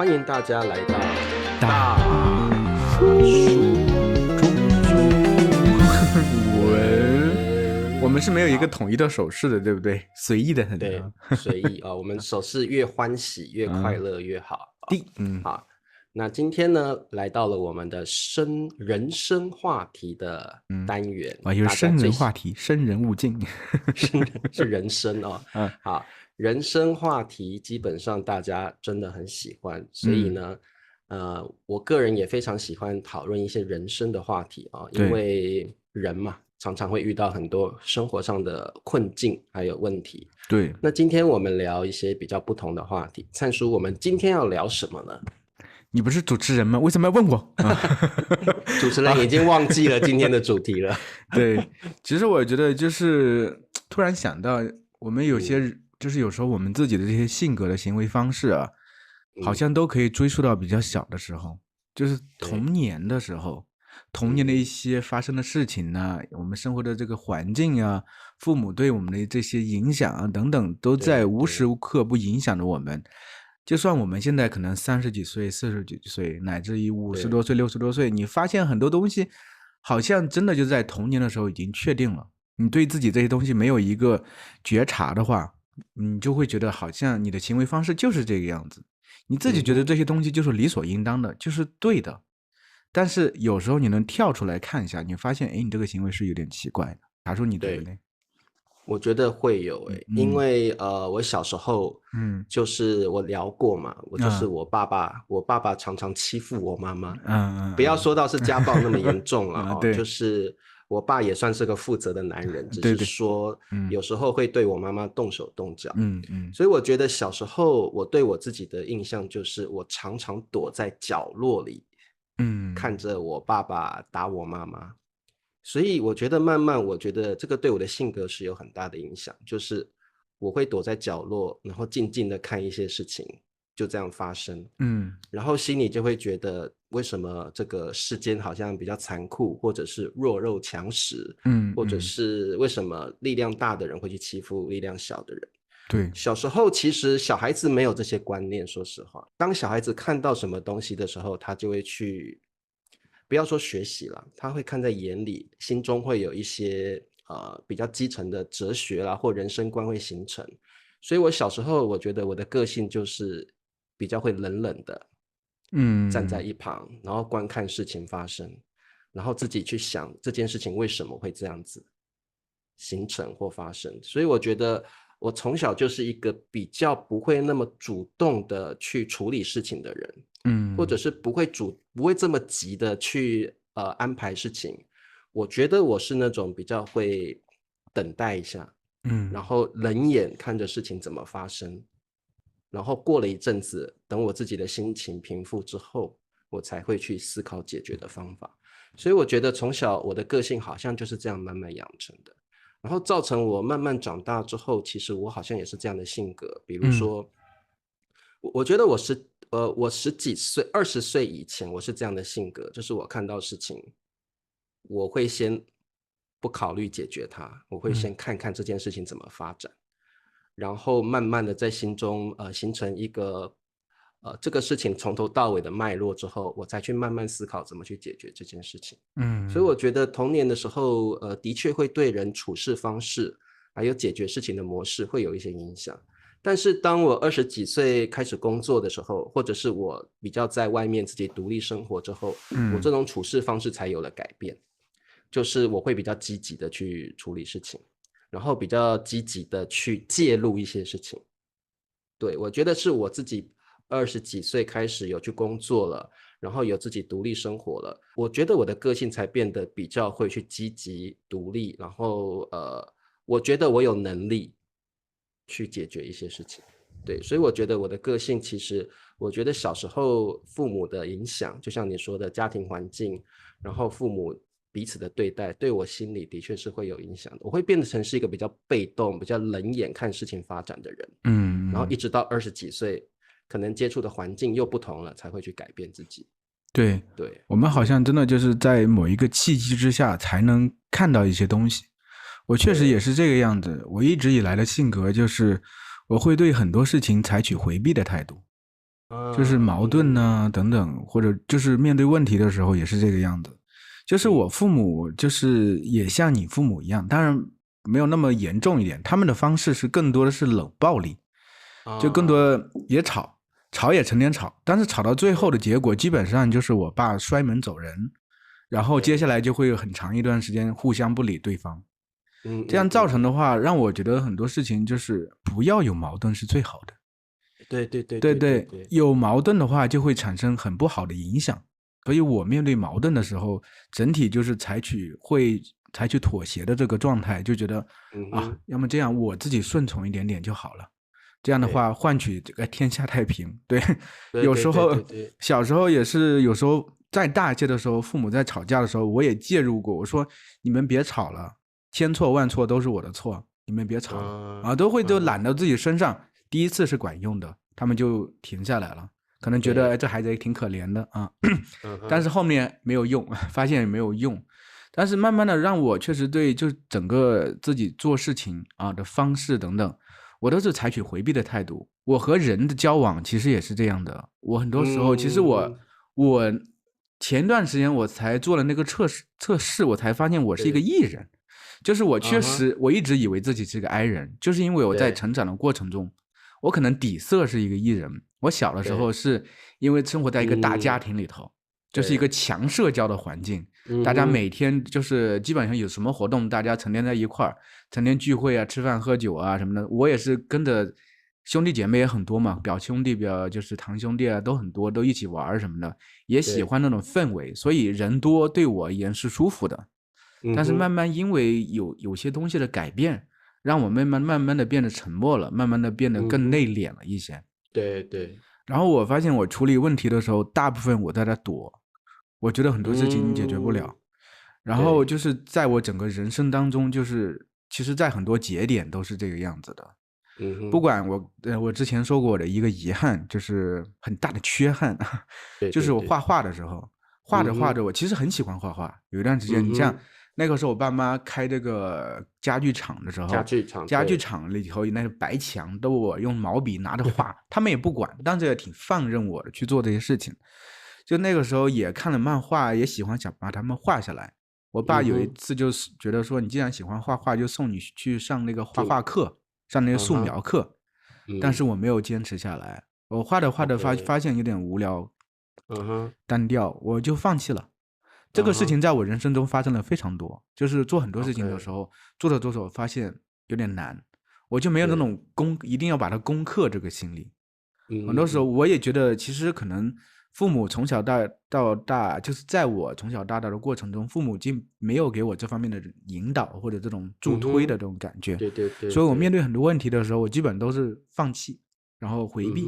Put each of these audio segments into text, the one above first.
欢迎大家来到大叔我们是没有一个统一的手势的，对不对？随意的很。对，随意我们手势越欢喜越快乐越好。好，那今天呢，来到了我们的人生话题的单元，就是生人话题，生人勿近。是人生哦。好，人生话题基本上大家真的很喜欢，所以呢，我个人也非常喜欢讨论一些人生的话题啊，因为人嘛，常常会遇到很多生活上的困境还有问题。对，那今天我们聊一些比较不同的话题。灿叔，我们今天要聊什么呢？你不是主持人吗？为什么要问我？主持人已经忘记了今天的主题了。对，其实我觉得就是突然想到，我们有些就是有时候我们自己的这些性格的行为方式啊，好像都可以追溯到比较小的时候，就是童年的时候，童年的一些发生的事情呢，我们生活的这个环境啊，父母对我们的这些影响啊等等，都在无时无刻不影响着我们。就算我们现在可能30几岁、40几岁，乃至于50多岁、60多岁，你发现很多东西好像真的就在童年的时候已经确定了。你对自己这些东西没有一个觉察的话，你就会觉得好像你的行为方式就是这个样子，你自己觉得这些东西就是理所应当的，就是对的。但是有时候你能跳出来看一下，你发现你这个行为是有点奇怪的。假如你觉得呢？我觉得会有因为我小时候就是我聊过嘛，我就是我爸爸常常欺负我妈妈，不要说到是家暴那么严重了就是我爸也算是个负责的男人，只是说有时候会对我妈妈动手动脚。所以我觉得小时候我对我自己的印象就是我常常躲在角落里看着我爸爸打我妈妈。所以我觉得慢慢我觉得这个对我的性格是有很大的影响，就是我会躲在角落，然后静静的看一些事情就这样发生。然后心里就会觉得为什么这个世间好像比较残酷，或者是弱肉强食，或者是为什么力量大的人会去欺负力量小的人。对，小时候其实小孩子没有这些观念，说实话，当小孩子看到什么东西的时候，他就会去不要说学习了，他会看在眼里，心中会有一些比较基层的哲学啦或人生观会形成。所以我小时候我觉得我的个性就是比较会冷冷的站在一旁，然后观看事情发生，然后自己去想这件事情为什么会这样子形成或发生。所以我觉得我从小就是一个比较不会那么主动的去处理事情的人，或者是不会这么急的去安排事情。我觉得我是那种比较会等待一下，然后冷眼看着事情怎么发生，然后过了一阵子，等我自己的心情平复之后，我才会去思考解决的方法。所以我觉得从小我的个性好像就是这样慢慢养成的，然后造成我慢慢长大之后，其实我好像也是这样的性格。比如说我觉得我10几岁20岁以前我是这样的性格，就是我看到事情我会先不考虑解决它，我会先看看这件事情怎么发展，然后慢慢的在心中形成一个这个事情从头到尾的脉络之后，我才去慢慢思考怎么去解决这件事情。所以我觉得童年的时候的确会对人处事方式还有解决事情的模式会有一些影响。但是当我20几岁开始工作的时候，或者是我比较在外面自己独立生活之后，我这种处事方式才有了改变，就是我会比较积极的去处理事情，然后比较积极的去介入一些事情。对，我觉得是我自己20几岁开始有去工作了，然后有自己独立生活了，我觉得我的个性才变得比较会去积极独立，然后我觉得我有能力去解决一些事情。对，所以我觉得我的个性其实我觉得小时候父母的影响，就像你说的家庭环境，然后父母彼此的对待，对我心里的确是会有影响的。我会变成是一个比较被动比较冷眼看事情发展的人，然后一直到20几岁可能接触的环境又不同了，才会去改变自己。对，我们好像真的就是在某一个契机之下才能看到一些东西。我确实也是这个样子，我一直以来的性格就是我会对很多事情采取回避的态度。就是矛盾呐、等等，或者就是面对问题的时候也是这个样子。就是我父母就是也像你父母一样，当然没有那么严重一点，他们的方式是更多的是冷暴力，就更多也吵，吵也成天吵，但是吵到最后的结果基本上就是我爸摔门走人，然后接下来就会有很长一段时间互相不理对方。这样造成的话，让我觉得很多事情就是不要有矛盾是最好的。对对对对对对，有矛盾的话就会产生很不好的影响。所以我面对矛盾的时候，整体就是采取妥协的这个状态，就觉得要么这样我自己顺从一点点就好了。这样的话换取这个天下太平。对，有时候小时候也是，有时候再大一些的时候，父母在吵架的时候，我也介入过，我说你们别吵了，千错万错都是我的错，你们别吵了都揽到自己身上。第一次是管用的，他们就停下来了，可能觉得这孩子也挺可怜的啊，但是后面没有用，发现也没有用。但是慢慢的让我确实对就整个自己做事情的方式等等，我都是采取回避的态度。我和人的交往其实也是这样的，我很多时候其实我前段时间我才做了那个测试，我才发现我是一个 E 人，就是我确实我一直以为自己是个 I 人，就是因为我在成长的过程中，我可能底色是一个 E 人。我小的时候是因为生活在一个大家庭里头，就是一个强社交的环境，大家每天就是基本上有什么活动，大家成天在一块儿，成天聚会啊，吃饭喝酒啊什么的。我也是跟着兄弟姐妹也很多嘛，表兄弟就是堂兄弟啊都很多，都一起玩什么的，也喜欢那种氛围，所以人多对我而言是舒服的。但是慢慢因为有些东西的改变，让我慢慢的变得沉默了，慢慢的变得更内敛了一些。对对。然后我发现我处理问题的时候，大部分我在那躲，我觉得很多事情解决不了。然后就是在我整个人生当中，就是其实在很多节点都是这个样子的。不管我之前说过我的一个遗憾，就是很大的缺憾，就是我画画的时候，画着画着，我其实很喜欢画画。有一段时间，你像那个时候我爸妈开这个家具厂的时候，家具厂里头那个白墙都我用毛笔拿着画，他们也不管，当时也挺放任我的去做这些事情。就那个时候也看了漫画，也喜欢想把它们画下来。我爸有一次就是觉得说，你既然喜欢画画，就送你去上那个画画课，上那个素描课。但是我没有坚持下来，我画着画着发现有点无聊，单调，我就放弃了。这个事情在我人生中发生了非常多，就是做很多事情的时候，做着做着发现有点难，我就没有那种一定要把它攻克这个心理。很多时候我也觉得，其实可能父母从小到大，就是在我从小到大的过程中，父母竟没有给我这方面的引导或者这种助推的这种感觉。所以我面对很多问题的时候，我基本都是放弃，然后回避，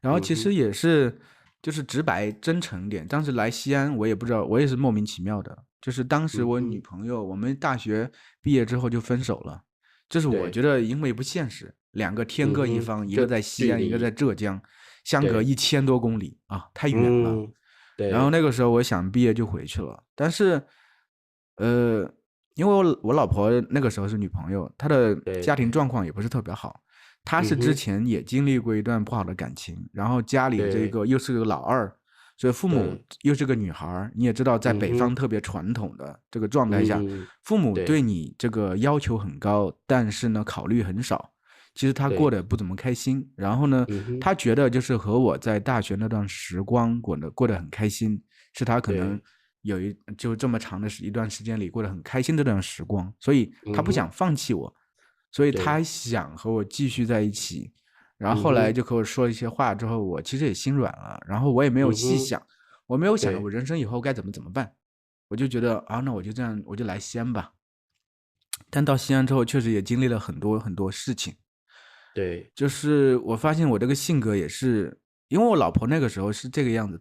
然后其实也是就是直白真诚点。当时来西安，我也不知道，我也是莫名其妙的，就是当时我女朋友，我们大学毕业之后就分手了，就是我觉得因为不现实，两个天各一方，一个在西安，一个在浙江，相隔1000多公里啊，太远了。然后那个时候我想毕业就回去了，但是因为我老婆那个时候是女朋友，她的家庭状况也不是特别好，她是之前也经历过一段不好的感情，然后家里这个又是个老二，所以父母又是个女孩，你也知道在北方特别传统的这个状态下，父母对你这个要求很高，但是呢考虑很少，其实他过得不怎么开心。然后呢他觉得就是和我在大学那段时光过得很开心，是他可能就这么长的一段时间里过得很开心的这段时光，所以他不想放弃我，所以他想和我继续在一起。然后后来就和我说一些话之后，我其实也心软了，然后我也没有细想，我没有想我人生以后该怎么办，我就觉得那我就这样，我就来西安吧。但到西安之后，确实也经历了很多很多事情。对，就是我发现我这个性格也是，因为我老婆那个时候是这个样子，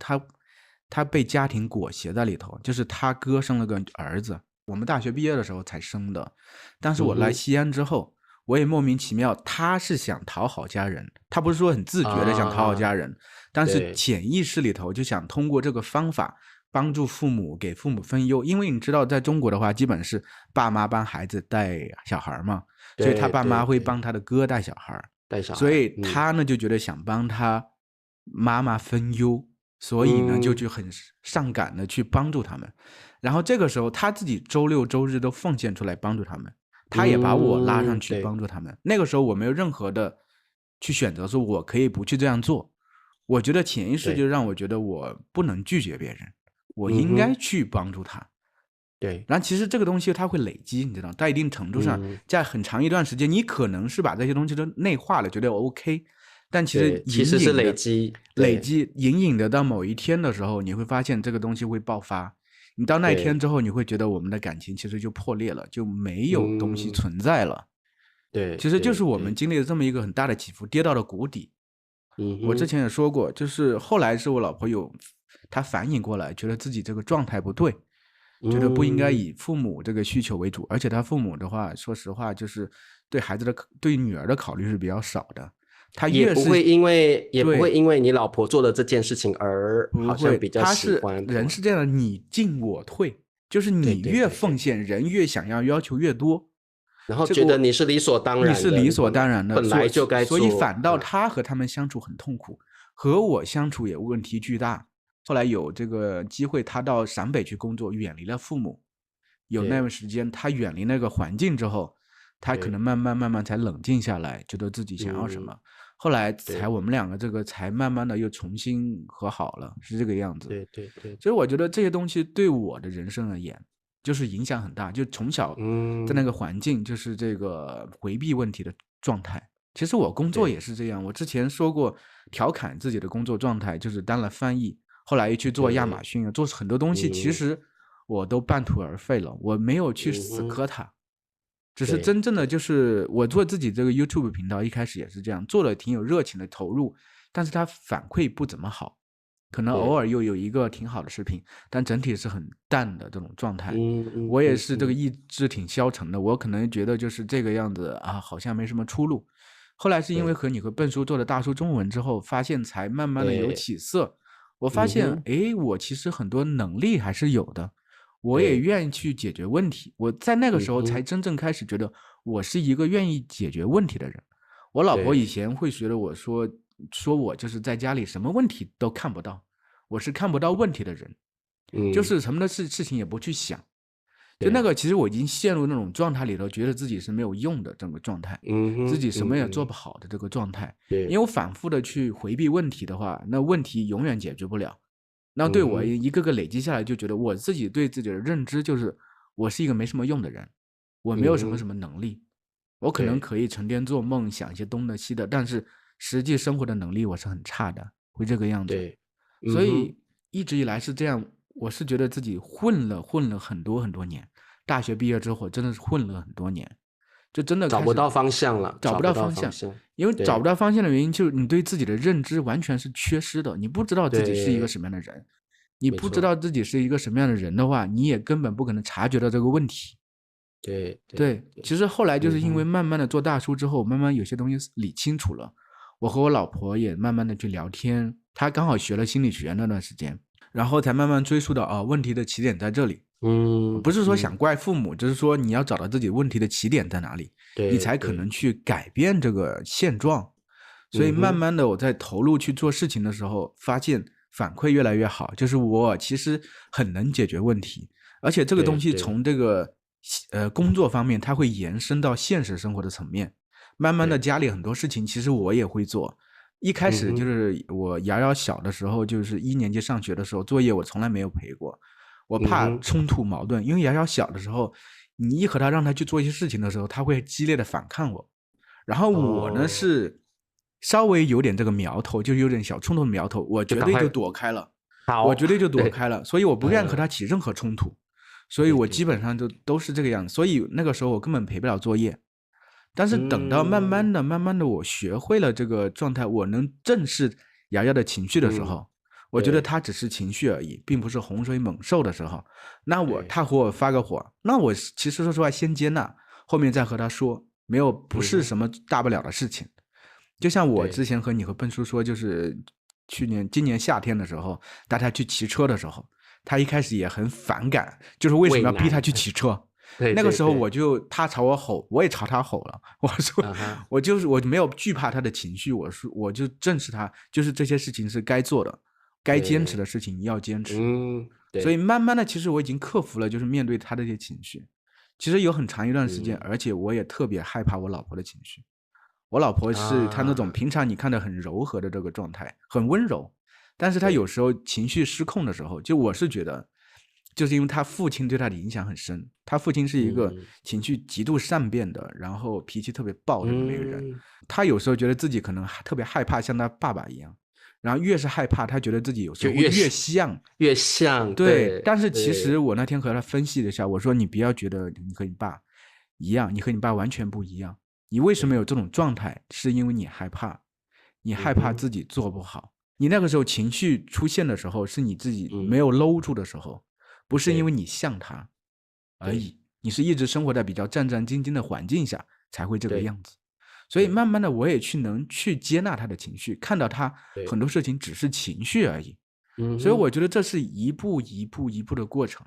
她被家庭裹挟在里头，就是她哥生了个儿子，我们大学毕业的时候才生的。但是我来西安之后，我也莫名其妙，她是想讨好家人，她不是说很自觉的想讨好家人，但是潜意识里头就想通过这个方法帮助父母，给父母分忧。因为你知道在中国的话，基本是爸妈帮孩子带小孩嘛，所以他爸妈会帮他的哥带小孩，所以他呢就觉得想帮他妈妈分忧，所以呢就去很上赶的去帮助他们。然后这个时候他自己周六周日都奉献出来帮助他们，他也把我拉上去帮助他们。那个时候我没有任何的去选择说我可以不去这样做，我觉得潜意识就让我觉得我不能拒绝别人，我应该去帮助他。对，然后其实这个东西它会累积，你知道，在一定程度上，在很长一段时间，你可能是把这些东西都内化了，觉得 OK， 但其实是累积，隐隐的到某一天的时候，你会发现这个东西会爆发。你到那一天之后，你会觉得我们的感情其实就破裂了，就没有东西存在了。对，其实就是我们经历了这么一个很大的起伏，跌到了谷底。我之前也说过，就是后来是我老婆她反应过来，觉得自己这个状态不对。觉得不应该以父母这个需求为主，而且他父母的话，说实话，就是对女儿的考虑是比较少的。他也不会因为你老婆做了这件事情而好像比较喜欢。人是这样的，你进我退，就是你越奉献，人越想要求越多，然后觉得你是理所当然的，你是理所当然的，本来就该做，所以反倒他和他们相处很痛苦，和我相处也问题巨大。后来有这个机会，他到陕北去工作，远离了父母。有那段时间，他远离那个环境之后，他可能慢慢才冷静下来，觉得自己想要什么。后来我们两个这个才慢慢的又重新和好了，是这个样子。对。所以我觉得这些东西对我的人生而言，就是影响很大。就从小在那个环境，就是这个回避问题的状态。其实我工作也是这样，我之前说过调侃自己的工作状态，就是当了翻译。后来又去做亚马逊，做很多东西，其实我都半途而废了，我没有去死磕它，只是真正的就是我做自己这个 YouTube 频道，一开始也是这样，做了挺有热情的投入，但是它反馈不怎么好，可能偶尔又有一个挺好的视频，但整体是很淡的这种状态。我也是这个意志挺消沉的，我可能觉得就是这个样子啊，好像没什么出路。后来是因为和你和笨叔做了大叔中文之后，发现才慢慢的有起色。我发现，我其实很多能力还是有的，我也愿意去解决问题。我在那个时候才真正开始觉得我是一个愿意解决问题的人。我老婆以前会觉得我说我就是在家里什么问题都看不到，我是看不到问题的人，就是什么的事情也不去想。就那个，其实我已经陷入那种状态里头，觉得自己是没有用的这个状态，自己什么也做不好的这个状态。因为我反复的去回避问题的话，那问题永远解决不了。那对我一个个累积下来，就觉得我自己对自己的认知就是我是一个没什么用的人，我没有什么能力，我可能可以成天做梦，想一些东的西的，但是实际生活的能力我是很差的，会这个样子。所以一直以来是这样。我是觉得自己混了很多年，大学毕业之后真的是混了很多年，就真的找不到方向了，找不到方向。因为找不到方向的原因，就是你对自己的认知完全是缺失的，你不知道自己是一个什么样的人，你不知道自己是一个什么样的人的话，你也根本不可能察觉到这个问题。对，其实后来就是因为慢慢的做大叔之后，慢慢有些东西理清楚了，我和我老婆也慢慢的去聊天，她刚好学了心理学那段时间。然后才慢慢追溯到问题的起点在这里。不是说想怪父母，就是说你要找到自己问题的起点在哪里，你才可能去改变这个现状。所以慢慢的我在投入去做事情的时候，发现反馈越来越好，就是我其实很能解决问题，而且这个东西从这个工作方面，它会延伸到现实生活的层面。慢慢的家里很多事情其实我也会做。一开始就是我瑶瑶小的时候，就是1年级上学的时候，作业我从来没有陪过，我怕冲突矛盾，因为瑶瑶小的时候，你一和她让她去做一些事情的时候，她会激烈的反抗我，然后我呢是稍微有点这个苗头，就是有点小冲突的苗头，我绝对就躲开了，所以我不愿意和她起任何冲突，所以我基本上都是这个样子，所以那个时候我根本陪不了作业。但是等到慢慢的我学会了这个状态，我能正视瑶瑶的情绪的时候，我觉得她只是情绪而已，并不是洪水猛兽的时候，那她和我发个火，那我其实说实话先接纳，后面再和她说，不是什么大不了的事情。就像我之前和你和笨叔说，就是今年夏天的时候带他去骑车的时候，他一开始也很反感，就是为什么要逼他去骑车，对那个时候对对，他朝我吼，我也朝他吼了。我说啊哈，我没有惧怕他的情绪，我就正视他，就是这些事情是该做的，该坚持的对，事情要坚持。所以对，慢慢的，其实我已经克服了，就是面对他的这些情绪。其实有很长一段时间，嗯，而且我也特别害怕我老婆的情绪。我老婆是她那种啊，平常你看的很柔和的这个状态，很温柔，但是她有对，时候情绪失控的时候，就我是觉得，就是因为她父亲对她的影响很深。她父亲是一个嗯情绪极度善变的，然后脾气特别暴的这么一个人。嗯，他有时候觉得自己可能特别害怕像他爸爸一样，然后越是害怕，他觉得自己有时候会越就像。越像，对，对但是其实对我那天和他分析了一下，我说你不要觉得你和你爸一样，你和你爸完全不一样。你为什么对，有这种状态？是因为你害怕，你害怕哼，自己做不好。你那个时候情绪出现的时候，是你自己没嗯，有搂住的时候，不是因为对你像他而对已。你是一直生活在比较战战兢兢的环境下才会这个对样子。所以对慢慢的，我也能去接纳他的情绪，看到他对，很多事情只是情绪而已。所以我嗯哼，觉得这是一步一步一步的过程，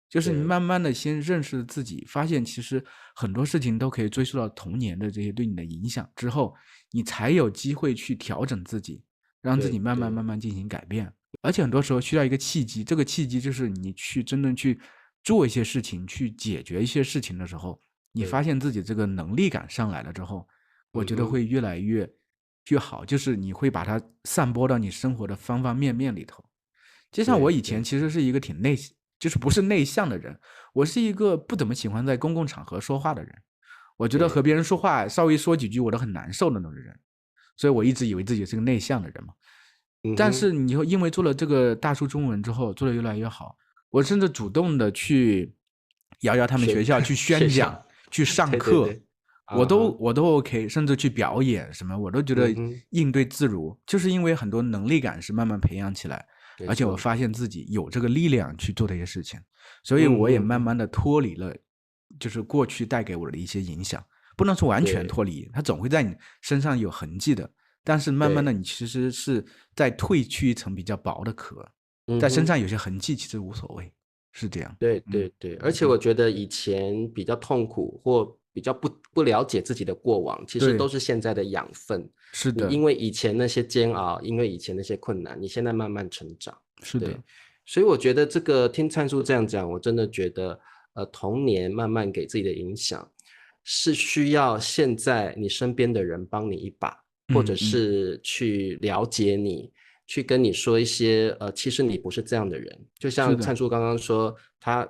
就是你对慢慢的先认识自己，发现其实很多事情都可以追溯到童年的这些对你的影响之后，你才有机会去调整自己，让自己慢慢对对慢慢进行改变。而且很多时候需要一个契机，这个契机就是你去真正去做一些事情，去解决一些事情的时候，你对，发现自己这个能力感上来了之后，我觉得嗯哼，会越来越好，就是你会把它散播到你生活的方方面面里头。就像我以前对对，其实是一个挺就是不是内向的人，我是一个不怎么喜欢在公共场合说话的人。我觉得和对，别人说话稍微说几句我都很难受的那种人，所以我一直以为自己是个内向的人嘛。但是嗯哼，你因为做了这个大叔中文之后，做的越来越好，我甚至主动的去摇摇他们学校去学宣讲、校，去上课，对对对，啊哈，我都 OK，甚至去表演什么，我都觉得嗯哼，应对自如，就是因为很多能力感是慢慢培养起来，而且我没错，发现自己有这个力量去做这些事情，所以我也嗯哼哼，慢慢的脱离了，就是过去带给我的一些影响，不能说完全对脱离，它总会在你身上有痕迹的。但是慢慢的，对，你其实是在褪去一层比较薄的壳，嗯哼。在身上有些痕迹其实无所谓，是这样。对嗯对对，而且我觉得以前比较痛苦或比较不了解自己的过往，其实对，都是现在的养分。是的，你因为以前那些煎熬，因为以前那些困难，你现在慢慢成长。对，是的，所以我觉得这个听灿叔这样讲，我真的觉得，童年慢慢给自己的影响，是需要现在你身边的人帮你一把，或者嗯嗯，是去了解你，去跟你说一些，其实你不是这样的人。就是的，像灿叔刚刚说，他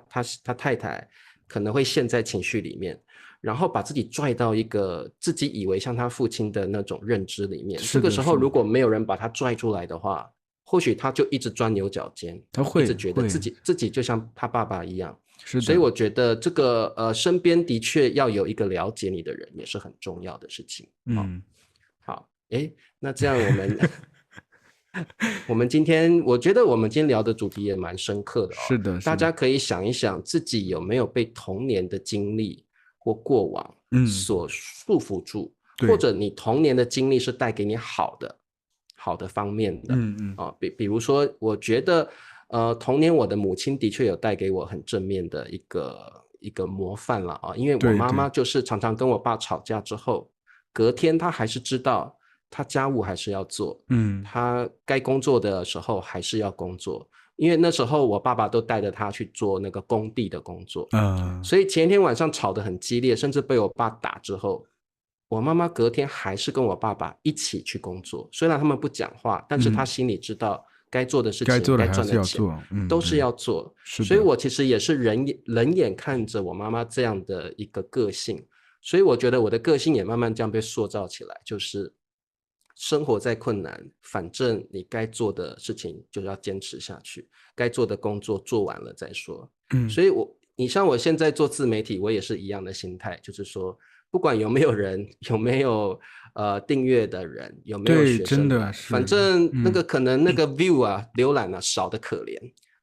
太太可能会陷在情绪里面，然后把自己拽到一个自己以为像他父亲的那种认知里面。这是的，个时候，是的，如果没有人把他拽出来的话，或许他就一直钻牛角尖，他一直觉得会会，自己就像他爸爸一样。是的，所以我觉得这个身边的确要有一个了解你的人，也是很重要的事情。好，嗯，好，诶，那这样我们今天，我觉得我们今天聊的主题也蛮深刻的哦。是的，是的，大家可以想一想，自己有没有被童年的经历或过往嗯，所束缚住，或对，者你童年的经历是带给你好的方面的嗯嗯，啊。比如说，我觉得童年我的母亲的确有带给我很正面的一个模范了啊，因为我对对，妈妈就是常常跟我爸吵架之后，隔天她还是知道她家务还是要做。嗯他该工作的时候还是要工作，因为那时候我爸爸都带着他去做那个工地的工作，呃，所以前一天晚上吵得很激烈，甚至被我爸打之后，我妈妈隔天还是跟我爸爸一起去工作，虽然他们不讲话，但是他嗯，心里知道该做的事情、该该做的还赚的钱是要做，嗯都是嗯，要做，是的，所以我其实也是冷眼看着我妈妈这样的一个个性，所以我觉得我的个性也慢慢这样被塑造起来，就是生活再困难，反正你该做的事情就是要坚持下去，该做的工作做完了再说。嗯，所以你像我现在做自媒体，我也是一样的心态，就是说，不管有没有人，有没有订阅的人，有没有对，学真生来，反的是，正那嗯个可能那个 view 啊、浏览啊少的可怜，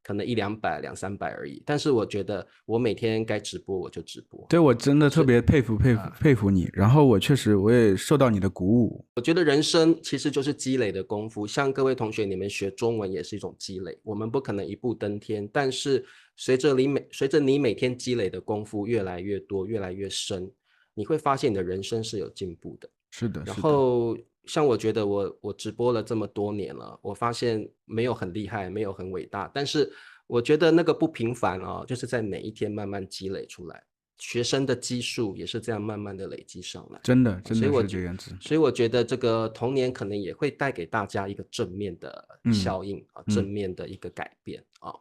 可能100-200、200-300而已。但是我觉得我每天该直播我就直播。对，我真的特别佩服你。然后我确实我也受到你的鼓舞。我觉得人生其实就是积累的功夫，像各位同学，你们学中文也是一种积累。我们不可能一步登天，但是随着你每天积累的功夫越来越多、越来越深，你会发现你的人生是有进步的。是的，然是的。后像我觉得我直播了这么多年了，我发现没有很厉害，没有很伟大，但是我觉得那个不平凡啊，就是在每一天慢慢积累出来。学生的基数也是这样慢慢的累积上来。真的是这觉个样子。所以我觉得这个童年可能也会带给大家一个正面的效应啊，正面的一个改变啊。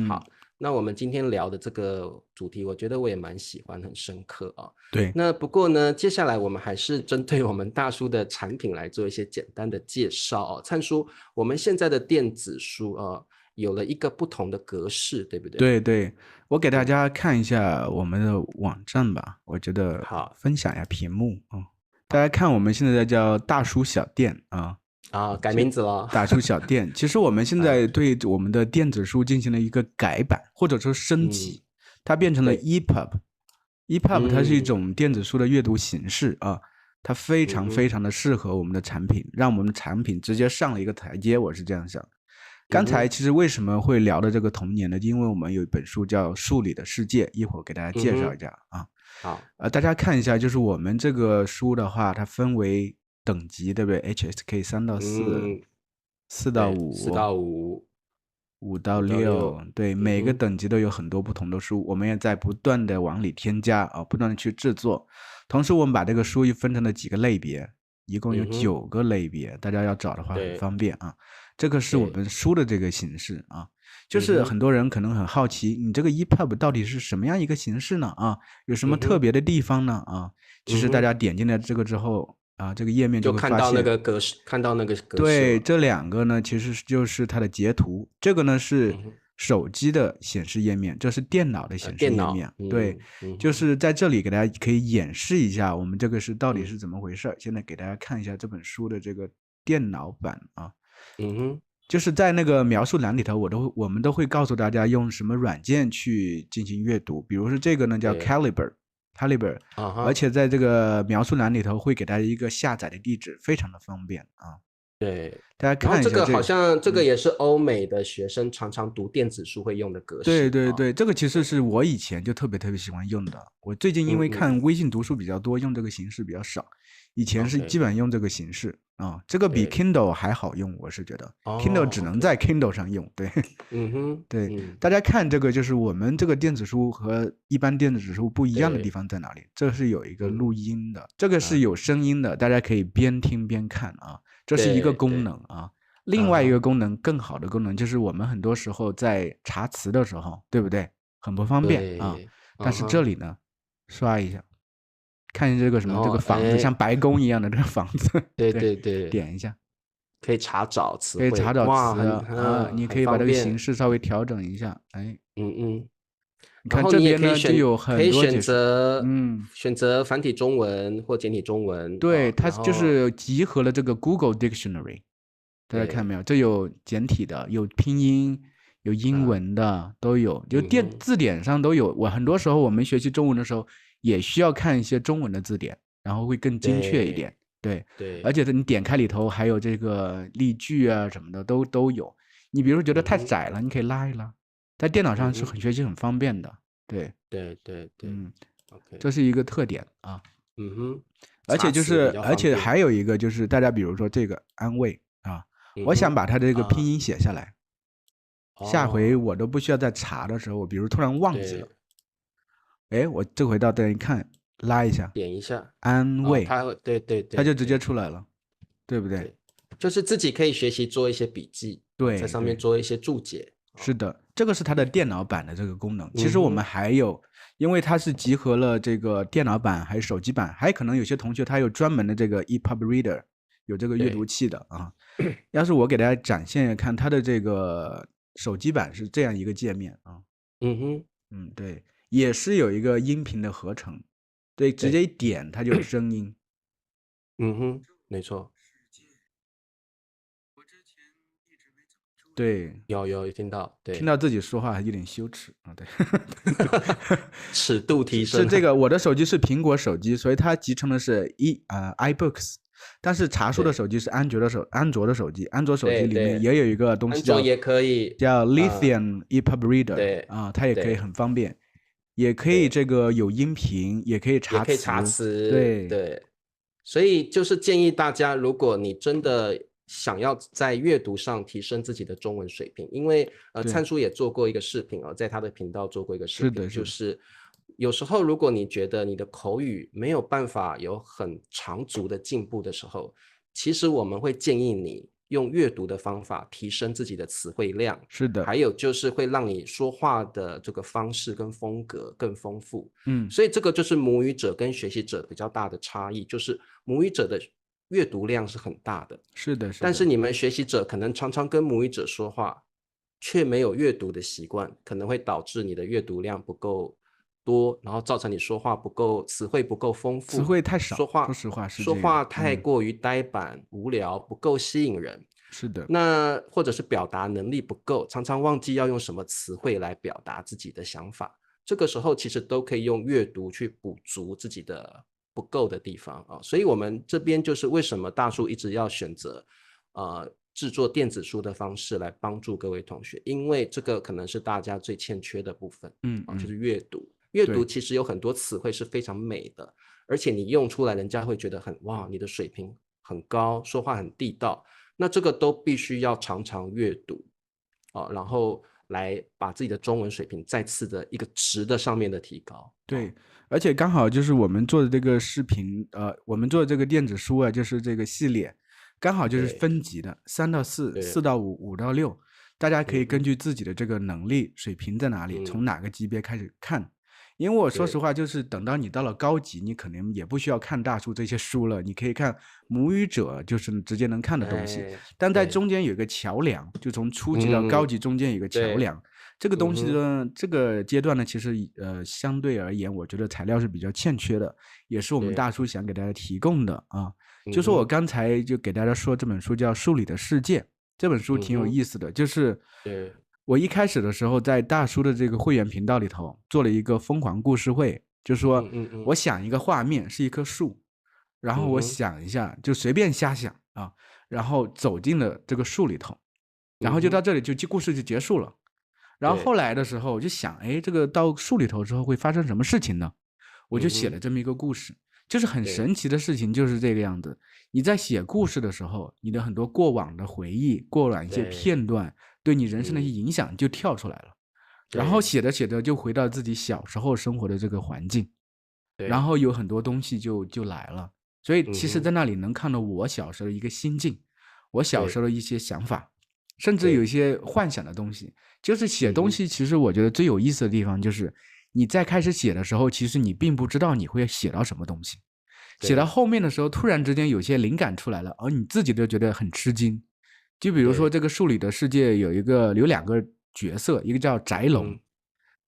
好，那我们今天聊的这个主题，我觉得我也蛮喜欢，很深刻啊。对。那不过呢，接下来我们还是针对我们大叔的产品来做一些简单的介绍哦。灿叔，我们现在的电子书啊，有了一个不同的格式，对不对？对对，我给大家看一下我们的网站吧，我觉得好，分享一下屏幕啊。大家看，我们现在叫大叔小店啊。改名字了。大叔小店，其实我们现在对我们的电子书进行了一个改版，或者说升级，它变成了 EPUB。EPUB 它是一种电子书的阅读形式啊，它非常非常的适合我们的产品，让我们的产品直接上了一个台阶，我是这样想。刚才其实为什么会聊的这个童年呢？因为我们有一本书叫《数理的世界》，一会儿给大家介绍一下啊。好，大家看一下，就是我们这个书的话，它分为等级，对不对 ？HSK 3到4、4到5、 4到5、 5到6，对，每个等级都有很多不同的书，我们也在不断的往里添加啊，不断的去制作。同时，我们把这个书又分成了几个类别，一共有9个类别，大家要找的话很方便啊。这个是我们书的这个形式啊，就是很多人可能很好奇，你这个 EPUB 到底是什么样一个形式呢？啊，有什么特别的地方呢？啊，其实大家点进来这个之后啊，这个页面就会发现看到那个格式，对，这两个呢，其实就是它的截图。这个呢是手机的显示页面，这是电脑的显示页面。对，就是在这里给大家可以演示一下我们这个是到底是怎么回事。现在给大家看一下这本书的这个电脑版啊。就是在那个描述栏里头，我们都会告诉大家用什么软件去进行阅读。比如说这个呢叫 Calibre，而且在这个描述栏里头会给大家一个下载的地址，非常的方便啊。对，大家看一下这个好像这个也是欧美的学生常常读电子书会用的格式。对对对，这个其实是我以前就特别喜欢用的。我最近因为看微信读书比较多，用这个形式比较少。以前是基本用这个形式啊，这个比 Kindle 还好用，我是觉得 Kindle 只能在 Kindle 上用。对，对，大家看这个就是我们这个电子书和一般电子书不一样的地方在哪里？这是有一个录音的，这个是有声音的，大家可以边听边看啊，这是一个功能啊。另外一个功能，更好的功能就是我们很多时候在查词的时候，对不对？很不方便啊。但是这里呢，刷一下。看见这个什么这个房子像白宫一样的这个房子，对，点一下可以查找词汇，可以查找词啊，你可以把这个形式稍微调整一下，哎，你看这边呢就有很多解释，选择繁体中文或简体中文，对，它就是集合了这个 Google Dictionary， 大家看没有？这有简体的，有拼音，有英文的都有，就字典上都有。很多时候我们学习中文的时候。也需要看一些中文的字典，然后会更精确一点。对，而且你点开里头还有这个例句啊什么的都有。你比如觉得太窄了，你可以拉一拉，在电脑上是学习很方便的。对，这是一个特点啊。而且还有一个就是大家比如说这个安慰啊，我想把它的这个拼音写下来，下回我都不需要再查的时候，我比如突然忘记了。哎，我这回到这一看，拉一下，点一下，安慰，对，它就直接出来了，对不对？就是自己可以学习做一些笔记，对，在上面做一些注解。是的，这个是它的电脑版的这个功能。其实我们还有，因为它是集合了这个电脑版还有手机版，还可能有些同学他有专门的这个 EPUB Reader， 有这个阅读器的啊。要是我给大家展现看它的这个手机版是这样一个界面啊。对。也是有一个音频的合成，对，直接一点它就有声音。没错。对，有听到，对，听到自己说话还有点羞耻啊。对，尺度提升是这个，我的手机是苹果手机，所以它集成的是iBooks，但是茶树的对手机是安卓的手机，安卓手机里面对对，也有一个东西安卓也可以，叫 Lithium EPUB Reader 对啊，它也可以对很方便，也可以对，这个有音频，也可以查也可以查词，词，对，对，所以就是建议大家，如果你真的想要在阅读上提升自己的中文水平，因为对，灿叔也做过一个视频哦，在他的频道做过一个视频，是的，是的，就是有时候如果你觉得你的口语没有办法有很长足的进步的时候，其实我们会建议你用阅读的方法提升自己的词汇量，是的，还有就是会让你说话的这个方式跟风格更丰富。嗯，所以这个就是母语者跟学习者比较大的差异，就是母语者的阅读量是很大的，是的，是的，但是你们学习者可能常常跟母语者说话，却没有阅读的习惯，可能会导致你的阅读量不够多，然后造成你说话不够，词汇不够丰词富，汇太少，说说话实话是说这样，话太过于呆板无聊，不够吸引人。是的，那或者是表达能力不够，常常忘记要用什么词汇来表达自己的想法。这个时候其实都可以用阅读去补足自己的不够的地方啊。所以我们这边就是为什么大叔一直要选择制作电子书的方式来帮助各位同学，因为这个可能是大家最欠缺的部分啊，就是阅读。阅读其实有很多词汇是非常美的，而且你用出来，人家会觉得哇，你的水平很高，说话很地道。那这个都必须要常常阅读然后来把自己的中文水平再次的一个值的上面的提高。对，而且刚好就是我们做的这个视频，我们做的这个电子书啊，就是这个系列，刚好就是分级的，3到4，4到5，5到6，大家可以根据自己的这个能力水平在哪里，从哪个级别开始看。因为我说实话，就是等到你到了高级，你可能也不需要看大叔这些书了，你可以看母语者，就是直接能看的东西。但在中间有一个桥梁，就从初级到高级中间有一个桥梁。这个东西呢，这个阶段呢，其实相对而言，我觉得材料是比较欠缺的，也是我们大叔想给大家提供的啊。就说我刚才就给大家说这本书叫《书里的世界》，这本书挺有意思的，就是我一开始的时候在大叔的这个会员频道里头做了一个疯狂故事会，就是说我想一个画面是一棵树，然后我想一下就随便瞎想啊，然后走进了这个树里头，然后就到这里就故事就结束了。然后后来的时候我就想，哎，这个到树里头之后会发生什么事情呢？我就写了这么一个故事，就是很神奇的事情就是这个样子。你在写故事的时候，你的很多过往的回忆、过往一些片段，对你人生的一些影响就跳出来了。然后写着写着就回到自己小时候生活的这个环境，然后有很多东西就来了。所以其实在那里能看到我小时候的一个心境，我小时候的一些想法，甚至有一些幻想的东西。就是写东西其实我觉得最有意思的地方就是你在开始写的时候，其实你并不知道你会写到什么东西，写到后面的时候突然之间有些灵感出来了，而你自己都觉得很吃惊。就比如说这个树里的世界有2个角色，一个叫宅龙，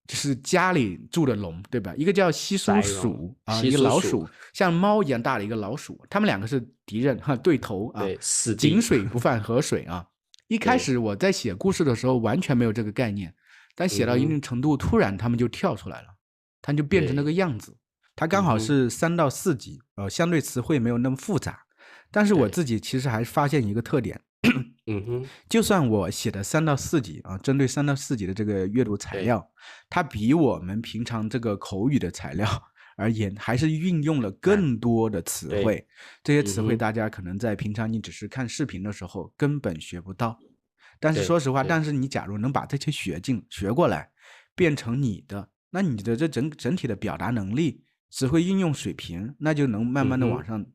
就是家里住的龙，对吧？一个叫西苏鼠啊，一个老鼠，像猫一样大的一个老鼠，他们2个是敌人哈，对头啊，井水不犯河水啊。一开始我在写故事的时候完全没有这个概念，但写到一定程度，突然他们就跳出来了，它就变成那个样子。它刚好是3到4级，相对词汇没有那么复杂。但是我自己其实还发现一个特点，就算我写的3到4级啊，针对3到4级的这个阅读材料，它比我们平常这个口语的材料而言，还是运用了更多的词汇。这些词汇大家可能在平常你只是看视频的时候根本学不到。但是说实话，但是你假如能把这些学过来，变成你的，那你的这整体的表达能力、词汇运用水平，那就能慢慢的往上，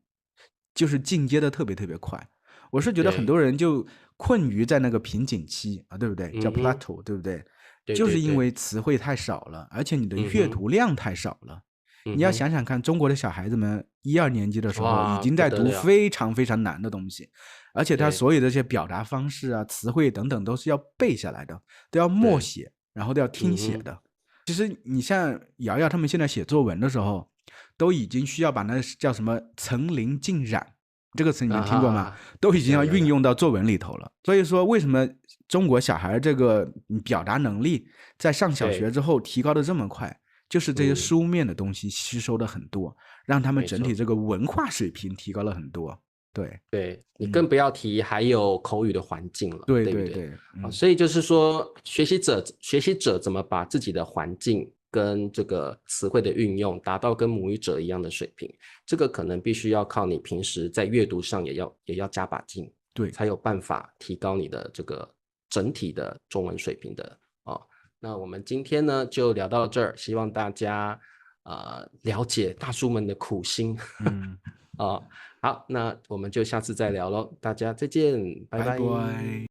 就是进阶的特别特别快。我是觉得很多人就困于在那个瓶颈期啊，对不对？叫 plateau，对不对？就是因为词汇太少了，而且你的阅读量太少了。你要想想看，中国的小孩子们1、2年级的时候已经在读非常非常难的东西，而且他所有的这些表达方式啊、词汇等等都是要背下来的，都要默写，然后都要听写的。其实你像瑶瑶他们现在写作文的时候，都已经需要把那叫什么层林尽染这个词你们听过吗？都已经要运用到作文里头了。所以说为什么中国小孩这个表达能力在上小学对，之后提高的这么快，就是这些嗯，书面的东西吸收的很多，让他们没错。整体这个文化水平提高了很多。对，对，你更不要提还有口语的环境了，对不对？对对对，所以就是说，学习者怎么把自己的环境跟这个词汇的运用达到跟母语者一样的水平，这个可能必须要靠你平时在阅读上也要加把劲，对，才有办法提高你的这个整体的中文水平的哦。那我们今天呢就聊到这儿，希望大家了解大叔们的苦心。嗯，好，那我们就下次再聊喽，大家再见，拜拜拜。拜。